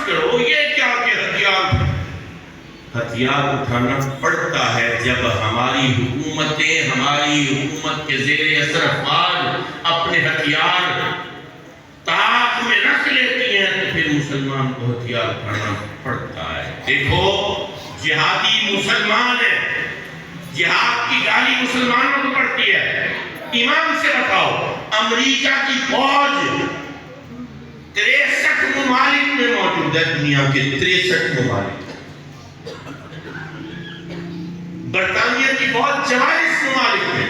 کرو، یہ کیا کہ ہتھیار اٹھانا پڑتا ہے جب ہماری حکومت کے زیر اثر افواج اپنے ہتھیار طاق میں رکھ لیتی ہیں تو پھر مسلمان کو ہتھیار اٹھانا پڑتا ہے۔ دیکھو جہادی مسلمان ہے، جہاد کی گالی مسلمانوں کو پڑتی ہے۔ ایمان سے بتاؤ، امریکہ کی فوج 63 ممالک میں موجود ہے، دنیا کے 63 ممالک۔ برطانیہ کی فوج 44 ممالک میں،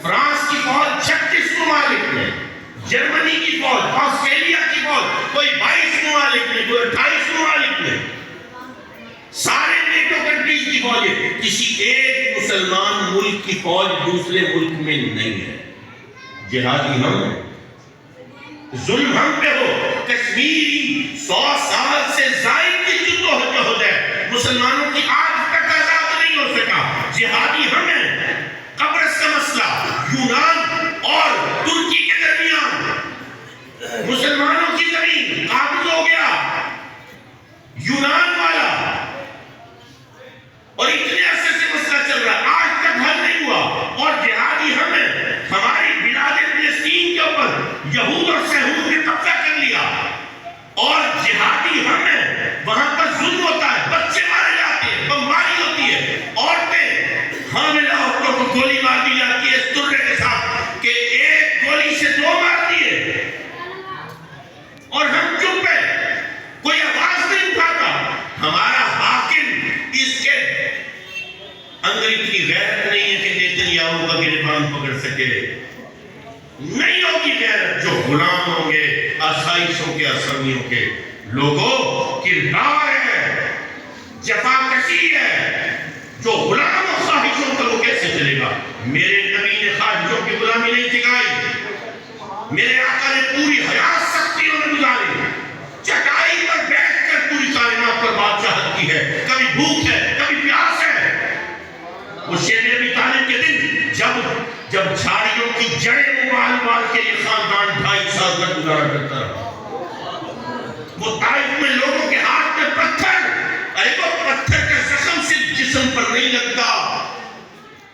فرانس کی فوج 36 ممالک میں، جرمنی کی فوج، آسٹریلیا کی فوج کوئی 22 ممالک میں، کوئی 28 ممالک میں، سارے نیٹو کنٹریز کی فوجیں۔ کسی ایک مسلمان ملک کی فوج دوسرے ملک میں نہیں ہے۔ جہادی ہم ہیں، ظلم ہم پہ ہو۔ کشمیری 100 سال سے زائد کی جدوجہد ہے، مسلمانوں کی آج تک آزاد نہیں ہو سکا۔ جہادی ہم ہیں۔ قبرص کا مسئلہ یونان اور ترکی کے درمیان مسلمانوں کی زمین قابض ہو گیا، یونان والا، اور اتنے عرصے سے مسئلہ چل رہا ہے، آج تک حل نہیں ہوا۔ اور جہادی ہم ہیں۔ ہماری بلاد فلسطین کے اوپر یہود اور سہود نے قبضہ کر لیا، اور جہادی ہم ہیں۔ وہاں پر ظلم ہوتا ہے، بچے مارے جاتے ہیں، بمباری ہوتی ہے، عورتیں حاملہ عورتوں کو گولی مار دی جاتی ہے اس طرح کے ساتھ کہ ایک گولی سے 2 مار دیے، اور ہم چپ ہیں، کوئی آواز نہیں اٹھاتا۔ ہمارا حاکم اس کے اندر اتنی غیرت نہیں ہے کہ نیتنیاہو کا گریبان پکڑ سکے، نہیں ہوگی غیرت۔ جو غلام ہوں گے آسائشوں کے، آسانیوں کے، لوگوں کردار ہے، جفاکشی ہے۔ جو غلام و خواہشوں کا وہ کیسے چلے گا؟ میرے نبی نے خواہشوں کی غلامی نہیں سکھائی، میرے آقا نے پوری حیات سختیوں میں گزاری، چٹائی پر بیٹھ کر پوری کائنات پر بادشاہت کی ہے۔ کبھی بھوک ہے، کبھی پیاس ہے۔ وہ شیر ابی طالب کے دن جب جھاڑیوں کی جڑیں مال کے لیے خاندان 2.5 سال تک گزارا کرتا رہا، وہ طائف میں لوگوں کے ہاتھ میں پتھر، ارے وہ پتھر کا زخم صرف جسم پر نہیں لگتا،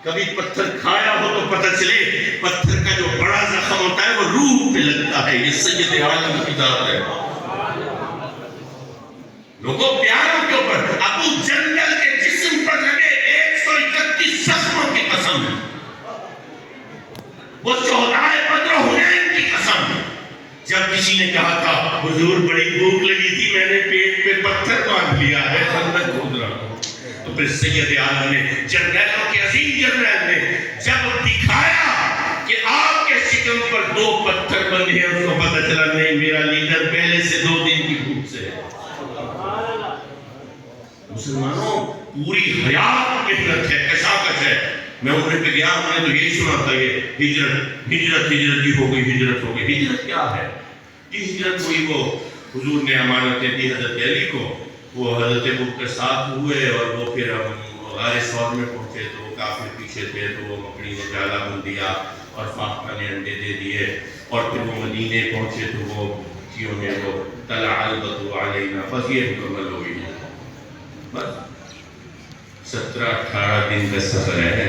کبھی پتھر کھایا ہو تو پتہ چلے پتھر کا جو بڑا زخم ہوتا ہے وہ روح پہ لگتا ہے۔ یہ سید عالم کی ذات ہے۔ لوگوں پیاروں کے اوپر ابو جندل کے جسم پر لگے 131 زخموں کی قسم، وہ شہدائے بدر و حنین کی قسم۔ جب کسی نے کہا تھا حضور بڑی بھوک لگی تھی، میں نے پیٹ پہ پتھر باندھ لیا ہے، خندق کھود رہا ہوں، تو پھر سید عالم نے، جنرلوں کے عظیم جنرل نے جب دکھایا کہ آپ کے شکم پر 2 پتھر بندھے ہیں، اس کو پتہ چلا نہیں، میرا لیڈر پہلے سے 2 دن کی بھوک سے ہے۔ مسلمانوں پوری حیات محنت ہے، کشاکش ہے۔ میں عمرے پہ گیا، میں نے تو یہی سنا تھا یہ ہجرت ہی ہو گئی، ہجرت ہو گئی۔ ہجرت کیا ہے؟ یہ ہجرت ہوئی، وہ حضور نے امانتیں دی حضرت علی کو، وہ حضرت ابو کے ساتھ ہوئے، اور وہ پھر غار ثور میں پہنچے تو وہ کافر پیچھے تھے، تو وہ مکڑی نے جالا بن دیا اور فاختہ نے انڈے دے دیے، اور پھر وہ مدینے پہنچے تو وہ بچیوں نے وہ طلع البدر علینا، بس یہ مکمل ہو گئی۔ بس 17-18 دن کا سفر ہے،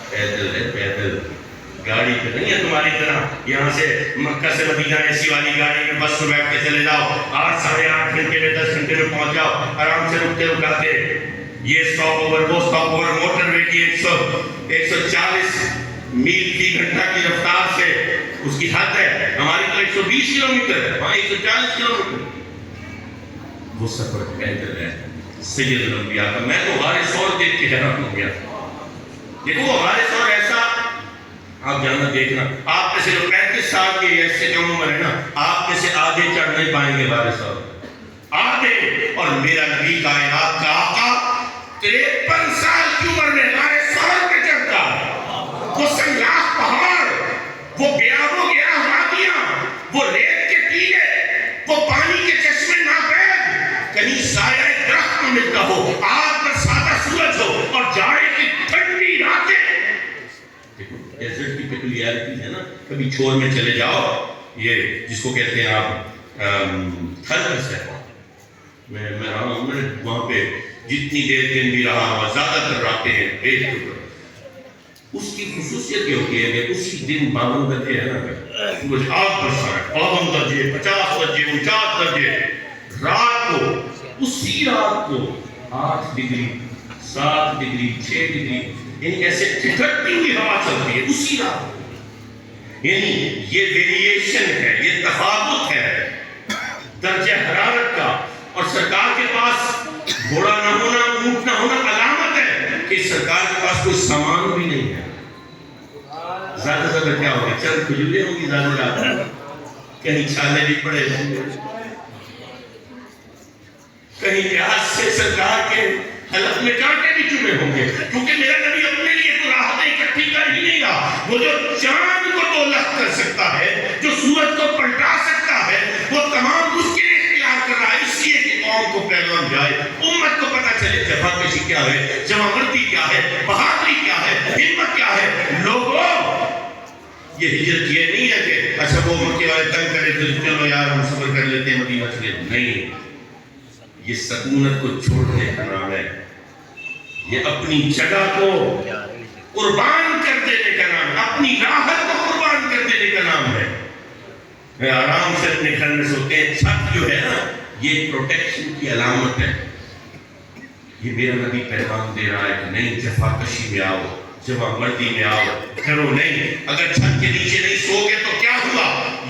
پیدل ہے، پیدل، گاڑی پہ نہیں ہے تمہاری طرح یہاں سے مکہ سے مدینہ اے سی والی گاڑی میں بس میں بیٹھ کے چلے جاؤ، 8-8.5 گھنٹے میں 10 گھنٹے میں پہنچ جاؤ، آرام سے رکتے رکاتے، یہ سٹاپ اوور وہ سٹاپ اوور، موٹر وے کی 140 میل فی گھنٹہ کی رفتار سے اس کی حد ہے، ہماری تو 120 کلومیٹر ہے، وہاں 140 کلومیٹر۔ وہ سفر پیدل ہے سید الانبیاء کا۔ میں تو غار ثور دیکھ کے حیران ہو گیا۔ دیکھو وہ غار ثور ایسا، آپ جانا دیکھنا، آپ میں سے جو 35 سال کی ایسے کم عمر ہے نا، آپ میں سے آدھے چڑھ نہیں پائیں گے غار ثور، آدھے۔ اور میرا نبی کائنات کا آقا 53 سال کی عمر میں غار ثور پہ چڑھتا، وہ سنگلاخ پہاڑ، وہ بیابوں کے وادیاں، وہ ریت کے ٹیلے، وہ پانی کے چشمے ناپید، کہیں سایہ درخت میں ملتا ہو، آگ پر سادہ سورج ہو، اور جاڑے کی ٹھنڈی راتیں۔ ڈیزرٹ کی پیکولیرٹی ہے نا، کبھی چھور میں چلے جاؤ، یہ جس کو کہتے ہیں آپ تھل میں سے میں رہا ہوں، میں وہاں پہ جتنی دیر دن بھی رہا ہوا، زیادہ تر راتیں ہیں پیٹ کے اوپر. اس کی خصوصیت یہ ہوتی ہے کہ اسی دن 52 درجے ہے نا، سورج 8 برسا ہے، 52 درجے، 50 درجے، 49 درجے. رات کو، اسی رات کو 8 ڈگری، 7 ڈگری، 6 ڈگری، یعنی ایسے ٹھٹکتی ہوئی ہوا چلتی ہے اسی رات کو. یعنی یہ ویریشن ہے، یہ تفاوت ہے درجہ حرارت کا. اور سرکار کے پاس گھوڑا نہ ہونا، اونٹ نہ ہونا علامت ہے کہ سرکار کے پاس کوئی سامان بھی نہیں ہے. زیادہ سے زیادہ کیا ہوگا؟ چند کھجوریں ہوں گی زیادہ زیادہ، کہیں چھالے بھی پڑے ہوں گے، کہیں پیاس سے سرکار کے حلق میں کانٹے بھی چبھے ہوں گے. کیونکہ میرا نبی اپنے لیے تو راحتیں اکٹھی کر ہی نہیں رہا. وہ جو چاند کو دو لخت کر سکتا ہے، جو سورج کو پلٹا سکتا ہے، وہ تمام اس کے لیے اختیار کر رہا ہے، اس لیے کہ قوم کو پیغام جائے، امت کو پتہ چلے جفاکشی کیا ہے، جمامردی کیا ہے، بہادری کیا ہے، ہمت کیا ہے. لوگوں، یہ ہجرت یہ نہیں ہے کہ اچھا وہ مکے والے تنگ کرے تو چلو یار ہم صبر کر لیتے ہیں مدینہ چلے. نہیں، یہ سکونت کو چھوڑنے کا نام ہے، یہ اپنی جگہ کو قربان کر دینے کا نام ہے، اپنی راحت کو قربان کر دینے کا نام ہے. آرام سے اپنے گھر میں سوتے ہیں. چھت جو ہے نا، یہ پروٹیکشن کی علامت ہے. یہ میرا نبی پیغام دے رہا ہے کہ نہیں، جفاکشی میں آؤ، جمامردی میں آؤ، کرو نہیں. اگر چھت کے نیچے نہیں سو گے تو کیا ہوا؟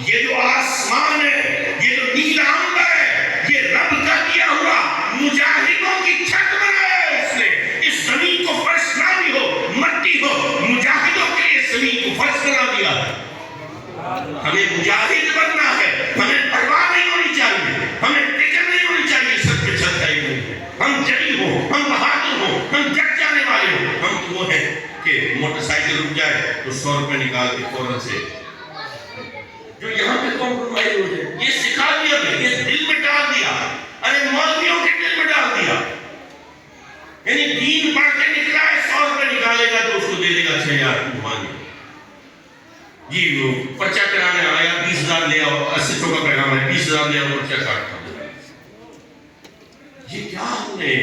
یہ جو آسمان ہے، یہ جو نیلا عنبر ہے، یہ رب کا کیا ہوا مجاہدوں کی چھت بنایا ہے اس نے. اس زمین کو فرش نہ بھی ہو، مٹی ہو، مجاہدوں کے لیے زمین کو فرش بنا دیا. ہمیں مجاہد بننا ہے، ہمیں پرواہ نہیں ہونی چاہیے، ہمیں فکر نہیں ہونی چاہیے سب کے چھت ہے نہیں. ہم جری ہوں، ہم بہادر ہوں، ہم جگ جانے والے ہوں. ہم وہ ہیں کہ موٹر سائیکل رک جائے تو 100 روپے نکال کے فوراً سے جو یہاں پہ کمپرومائز ہو جائے. یہ سکھا دیا میں، یہ دل میں ڈال دیا. ارے مولویوں کے دل میں ڈال دیا. یعنی دین پڑھ کے نکلا ہے، 100 روپے نکالے گا تو اس کو دے دے گا 6000 مانی. جی وہ پرچہ کرانے آیا، 20,000 لے آؤ، 80 کا پیغام ہے، 20,000 لے آؤ، پرچہ کاٹتا. یہ کیا ہم نے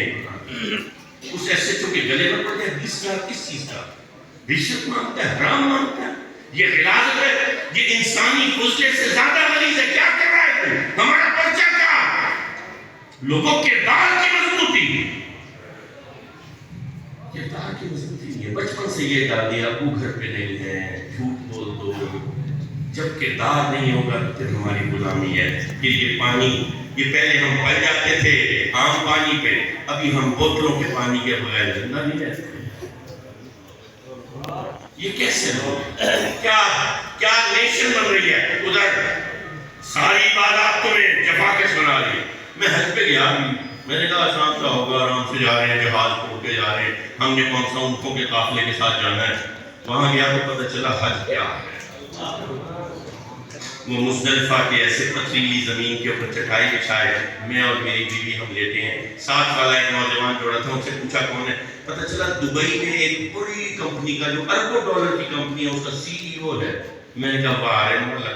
اس ایسے کے گلے میں پڑ گیا؟ 20,000 کس چیز کا؟ رشوت مانگتا ہے، حرام مانگتا ہے، یہ غلاظت ہے، یہ انسانی فضلے سے زیادہ غلیظ ہے. کیا کر رہا ہے تو؟ ہمارا پرچہ کیا؟ لوگوں کے کردار کی مضبوطی. کردار کی مضبوطی نہیں ہے. بچپن سے یہ ڈال دیا، ابو گھر پہ نہیں ہے، جھوٹ بول دو. جب کردار نہیں ہوگا تو پھر ہماری غلامی ہے. پھر یہ پانی، یہ پہلے ہم پل جاتے تھے عام پانی پہ، ابھی ہم بوتلوں کے پانی کے بغیر زندہ نہیں رہتے. یہ کیسے لوگ، کیا نیشن بن رہی ہے؟ ادھر ساری عبادات تمہیں جفاکش بنا لی. میں حج پہ گیا بھی، میں نے کہا شام کا ہوگا، آرام سے جا رہے ہیں، جہاز پھوڑ کے جا رہے ہیں، ہم نے کون سا اونٹوں کے قافلے کے ساتھ جانا ہے. وہاں گیا تو پتہ چلا حج کیا ہے. وہ مزدلفہ کے ایسے پتھریلی زمین کے اوپر چٹائی بچھائے، میں اور میری بیوی ہم لیتے ہیں. ساتھ والا ایک نوجوان جوڑا تھا، ان سے پوچھا کون ہے؟ پتہ چلا دبئی میں ایک بڑی کمپنی کا، جو اربوں ڈالر کی کمپنی ہے، اس کا CEO ہے. میں نے کہا باہر ہے مولا،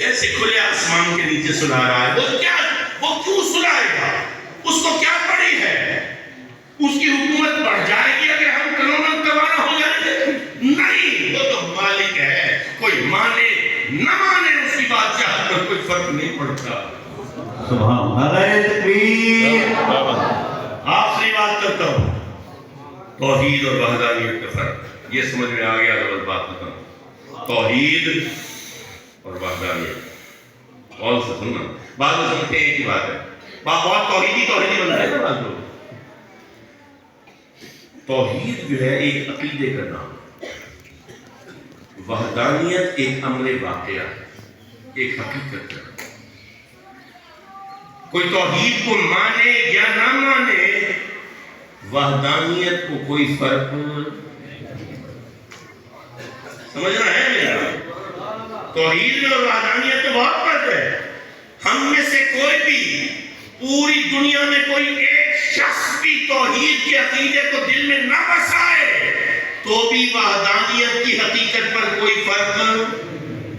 ایسے کھلے آسمان کے نیچے سنا رہا ہے. وہ کیوں سنائے گا؟ اس کو کیا پڑی ہے؟ اس کی حکومت بڑھ جائے گی اگر ہم قانون توانا ہو جائیں گے؟ نہیں، وہ تو مالک ہے. کوئی مانے نہ مانے، اس کی بادشاہت پر کوئی فرق نہیں پڑتا. سبحان اللہ، تکبیر. آخری بات کرتا ہوں، توحید اور وحدانیت کا فرق. یہ سمجھ میں آ گیا تو بس بات ختم. توحید اور وحدانیت اور سے سننا. بعض لوگ سمجھتے ہیں ایک ہی بات ہے، بہت توحیدی بنتے ہیں نا بعض لوگ. توحید جو ہے ایک عقیدے کا نام، وحدانیت ایک عمل واقعہ، ایک حقیقت کا. کوئی توحید کو مانے یا نہ مانے، وحدانیت کو کوئی فرق سمجھنا ہے میرا. توحید میں اور وحدانیت میں بہت فرق ہے. ہم میں سے کوئی بھی، پوری دنیا میں کوئی ایک شخص بھی توحید کے عقیدے کو دل میں نہ بسائے تو بھی وحدانیت کی حقیقت پر کوئی فرق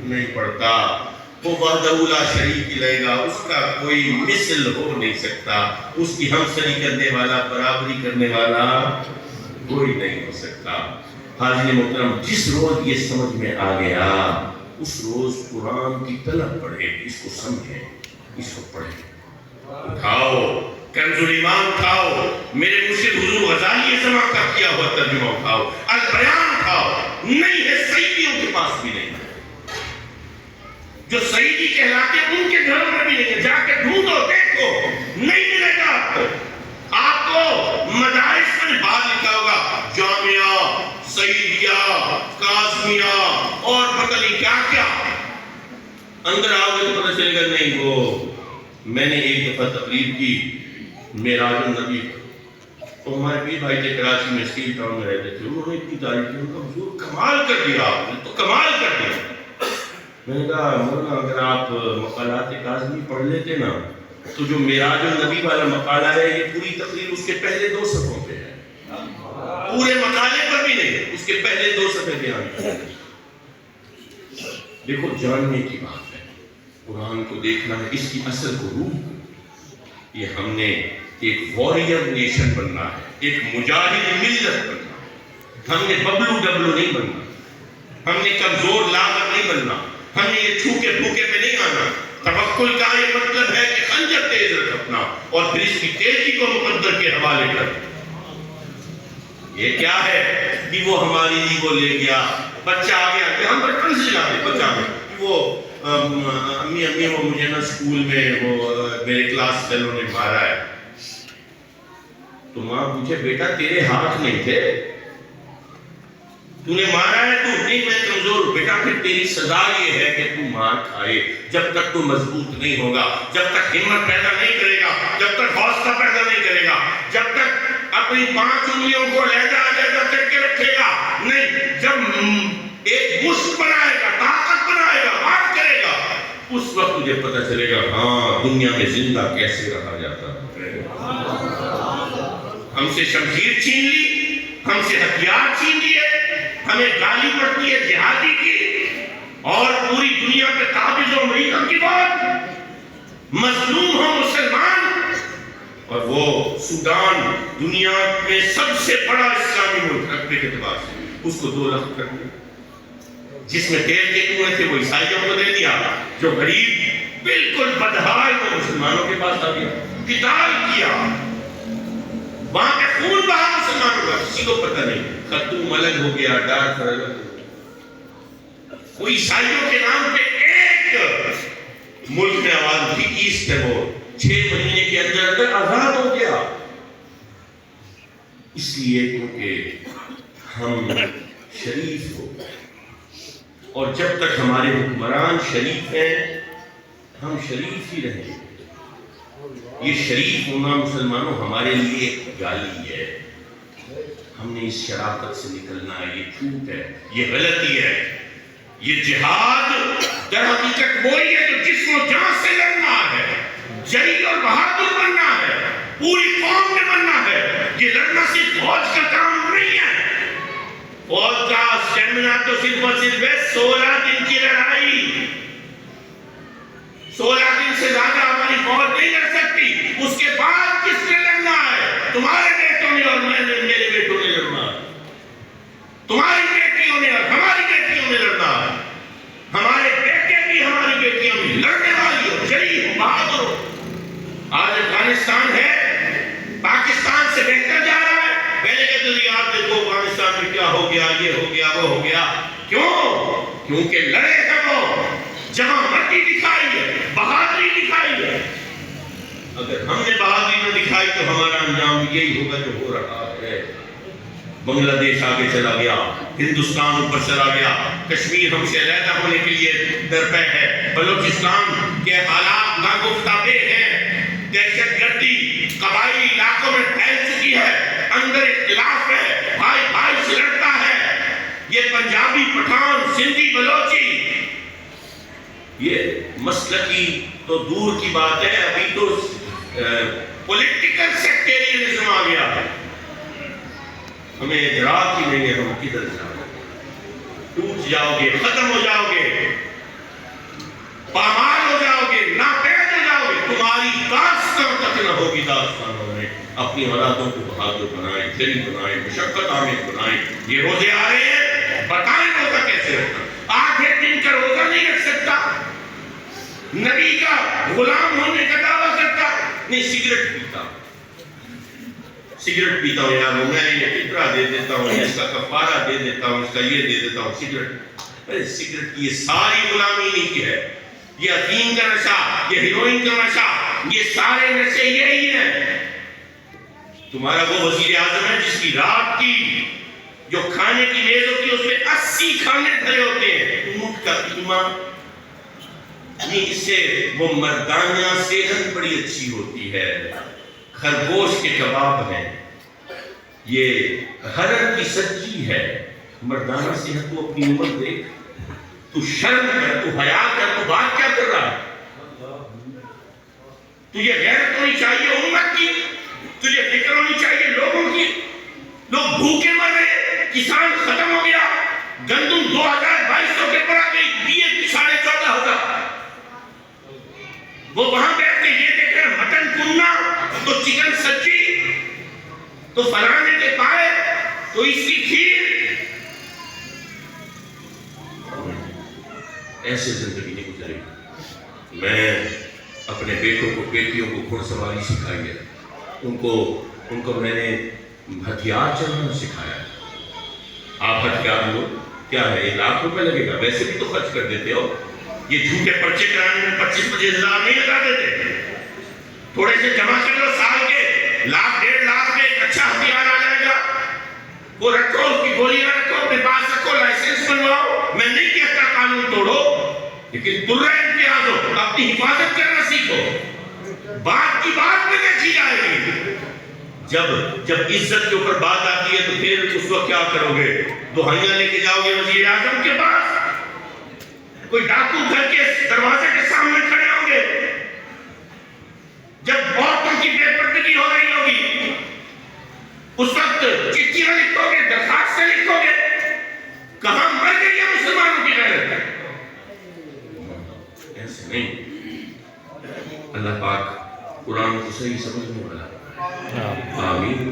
نہیں پڑتا. وہ وحدہ لا شریک لے گا, اس کا کوئی مثل ہو نہیں سکتا, اس کی ہمسری کرنے والا, برابری کرنے والا کوئی نہیں ہو سکتا. حاضرین محترم, جس روز یہ سمجھ میں آ گیا اس روز قرآن کی طلب پڑھے, اس کو سمجھیں, اس کو پڑھیں. اٹھاؤ کنز الایمان اٹھاؤ, میرے مرشد حضور غزالی سما کا کیا ہوا ترجمہ اٹھاؤ, البیان اٹھاؤ. نہیں ہے, سیدیوں کے پاس بھی نہیں ہے. جو سیدی کہلاتے ان کے گھروں میں بھی نہیں ہے, جا کے ڈھونڈو دیکھو, نہیں ملے گا آپ کو. آپ کو مدارس میں بعد لکھا ہوگا جامعہ, سیدیہ, قاسمیہ اور پتہ نہیں کیا کیا. اندر آؤ گے تو پتہ چلے گا نہیں. وہ میں نے ایک دفعہ تقریر کی معراج النبی, تو ہمارے پیر بھائی تھے کراچی میں, اسٹیل ٹاؤن میں رہتے تھے, انہوں نے اتنی تعریف کی, ان کا حضور کمال کر دیا, آپ نے تو کمال کر دیا. میں نے کہا مولانا اگر آپ مقالات کاظمی پڑھ لیتے نا تو جو معراج النبی والا مقالہ ہے یہ پوری تقریر اس کے پہلے 2 صفحوں پہ ہے, پورے مقالے پر بھی نہیں, اس کے پہلے 2 صفحے بیان ہیں. دیکھو جاننے کی بات ہے, قرآن کو دیکھنا ہے, اس کی اصل کو روح. یہ ہم نے ایک واریر نیشن بننا ہے, ایک مجاہد ملت بننا ہے. ہم نے ببلو ڈبلو نہیں بننا, ہم نے کمزور لاغر نہیں بننا, ہم نے یہ چھوکے پھوکے پہ نہیں آنا. توکل کا یہ مطلب ہے کہ خنجر تیز رکھ اپنا اور پھر اس کی تیزی کو مقدر کے حوالے کر. یہ کیا ہے کہ وہ ہماری لیے وہ لے گیا, بچہ آ گیا کہ ہم بچپن سے جاتے بچہ میں وہ امی وہ مجھے نا اسکول میں وہ میرے کلاس فیلو نے مارا ہے. تو ماں پوچھے بیٹا تیرے ہاتھ نہیں تھے, تو نے مارا ہے, تو نہیں میں کمزور. بیٹا پھر تیری سزا یہ ہے کہ تو مار کھائے, جب تک تو مضبوط نہیں ہوگا, جب تک ہمت پیدا نہیں کرے گا, جب تک حوصلہ پیدا نہیں کرے گا, جب تک اپنی 5 انگلیوں کو لہجہ کر کے رکھے گا نہیں, جب ایک مشت بنائے گا, طاقت بنائے گا, بات کرے گا, اس وقت تجھے پتہ چلے گا ہاں دنیا میں زندہ کیسے رہا جاتا ہے. ہم سے شمشیر چھین لی, ہم سے ہتھیار چھین لیے, ہمیں گالی پڑتی ہے جہادی کی, اور پوری دنیا پہ قابض و مریضوں کی بات, مظلوم ہو مسلمان. اور وہ سودان دنیا میں سب سے بڑا اسلامی ملک رقبے کے اعتبار سے, اس کو 2 لاکھ کر دیا. جس میں تیل کے کنویں تھے وہ عیسائیوں کو دے دیا, جو غریب بالکل بدحال وہ مسلمانوں کے پاس آ گیا, قتال کیا, وہاں پہ خون بہا مسلمانوں کا, کسی کو پتہ نہیں, خرطوم الگ ہو گیا, ڈارفر الگ ہو گیا. وہ عیسائیوں کے نام پہ ایک ملک میں آواز تھی, ایسٹ ہے, وہ 6 مہینے کے اندر اندر آزاد ہو گیا. اس لیے کیونکہ ہم شریف ہو, اور جب تک ہمارے حکمران شریف ہیں ہم شریف ہی رہیں گے. یہ شریف ہونا مسلمانوں ہمارے لیے ایک گالی ہے. ہم نے اس شرافت سے نکلنا ہے, یہ جھوٹ ہے, یہ غلطی ہے. یہ جہاد در حقیقت وہی ہے جو جسم و جان سے لڑنا ہے, جری اور بہادر بننا ہے, پوری قوم میں بننا ہے. یہ لڑنا صرف فوج کا کام نہیں ہے, فوج کا اسٹیمنا تو صرف اور صرف 16 دن کی لڑائی, 16 دن سے زیادہ ہماری فوج نہیں لڑ سکتی. اس کے بعد کس نے لڑنا ہے؟ تمہارے بیٹوں نے اور میرے بیٹوں نے لڑنا ہے, تمہاری بیٹیوں نے اور ہماری بیٹیوں نے لڑنا ہے. ہمارے بیٹے بھی ہماری بیٹیاں بھی لڑنے والی ہو, جری ہو, بہادر ہو. آج افغانستان ہے پاکستان سے بہتر جا رہا ہے. پہلے کہتے تھے آپ دیکھو افغانستان میں کیا ہو گیا, یہ ہو گیا, وہ ہو گیا. کیوں؟ کیونکہ لڑے ہیں وہ, جہاں مرٹی دکھائی ہے, بہادری دکھائی ہے. اگر ہم نے بہادری نہ دکھائی تو ہمارا انجام یہی ہوگا جو ہو رہا ہے. بنگلہ دیش آگے چلا گیا, ہندوستان اوپر چلا گیا, کشمیر ہم سے علیحدہ ہونے کے لیے درپے ہے, بلوچستان کے حالات ناگفتہ بے ہیں, دہشت گردی قبائلی علاقوں میں پھیل چکی ہے, اندر اختلاف ہے, بھائی بھائی سے لڑتا ہے. یہ پنجابی, پٹھان, سندھی, بلوچی, یہ مسلکی تو دور کی بات ہے, ابھی تو پولیٹیکل سیکٹیرینزم آ گیا ہے. ہمیں ادراک ہی نہیں ہے ہم کدھر جاؤ گے, ٹوٹ جاؤ گے, ختم ہو جاؤ گے. اولادوں کو بہادر بنائیں، دلی بنائیں، مشقت آمیز بنائیں. یہ روزے آ رہے ہیں، بتائیں روزہ کیسے رکھنا. آدھے دن کا روزہ نہیں رکھ سکتا، نبی کا غلام ہونے کا دعویٰ کرتا نہیں. سگریٹ پیتا ہوں یار، میں یہ فطرہ دے دیتا ہوں، اس کا کفارہ دے دیتا ہوں، اس کا یہ دے دیتا ہوں. سگریٹ کی یہ ساری غلامی نہیں کی ہے. یہ افیم کا نشہ، یہ ہیروئن کا نشہ، یہ سارے نشے یہی ہیں. تمہارا وہ وزیر اعظم ہے جس کی رات کی جو کھانے کی میز ہوتی ہے اس میں 80 کھانے دھرے ہوتے ہیں. اونٹ کا قیمہ، اس سے وہ مردانہ صحت بڑی اچھی ہوتی ہے. خرگوش کے کباب ہیں، یہ ہرن کی سبزی ہے. مردانہ صحت کو اپنی عمر دیکھ. تو شرم کر، تو حیا کر، تو بات کیا کر رہا ہے؟ تجھے غیرت ہونی چاہیے امت کی، تجھے فکر ہونی چاہیے لوگوں کی. لوگ بھوکے مر رہے، کسان ختم ہو گیا، گندم 2200 کے پر آ گئی، بیے 14.5 وہ وہاں بیٹھ کے یہ دیکھ رہے مٹن کننا، تو چکن سبزی، تو فلانے کے پائے، تو اس کی کھیر. ایسے زندگی نہیں گزرے گی. میں اپنے بیٹوں کو بیٹیوں کو گھڑ سواری سکھائی ہے، ان کو میں نے ہتھیار چلانا سکھایا. آپ ہتھیار لو، کیا ہے 1 لاکھ روپے لگے گا، ویسے بھی تو خرچ کر دیتے ہو. یہ جھوٹے پرچے کرانے میں 25-25 ہزار نہیں لگا دیتے. تھوڑے سے جمع کر لو، سال کے 1,00,000-1.5 میں ایک اچھا ہتھیار آ جائے گا. وہ رکھو، اس کی گولیاں رکھو، اپنے پاس رکھو، لائسنس بنواؤ. میں نہیں کہتا قانون توڑو، لیکن درہ امتیاز ہو، اپنی حفاظت کرنا سیکھو. بات کی بات میں دیکھی جائے گی. جب عزت کے اوپر بات آتی ہے تو پھر اس وقت کیا کرو گے؟ دہائیاں لے کے جاؤ گے وزیر اعظم کے پاس؟ کوئی ڈاکو گھر کے دروازے کے سامنے کھڑے ہوں گے؟ جب عورتوں کی بے پردگی ہو رہی ہوگی اس وقت چٹھیاں لکھو گے، درخواستیں لکھو گے؟ کہاں مر گئی ہے مسلمانوں کی غیرت؟ ایسے نہیں. اللہ پاک قرآن کو صحیح سمجھنے والا. آمین.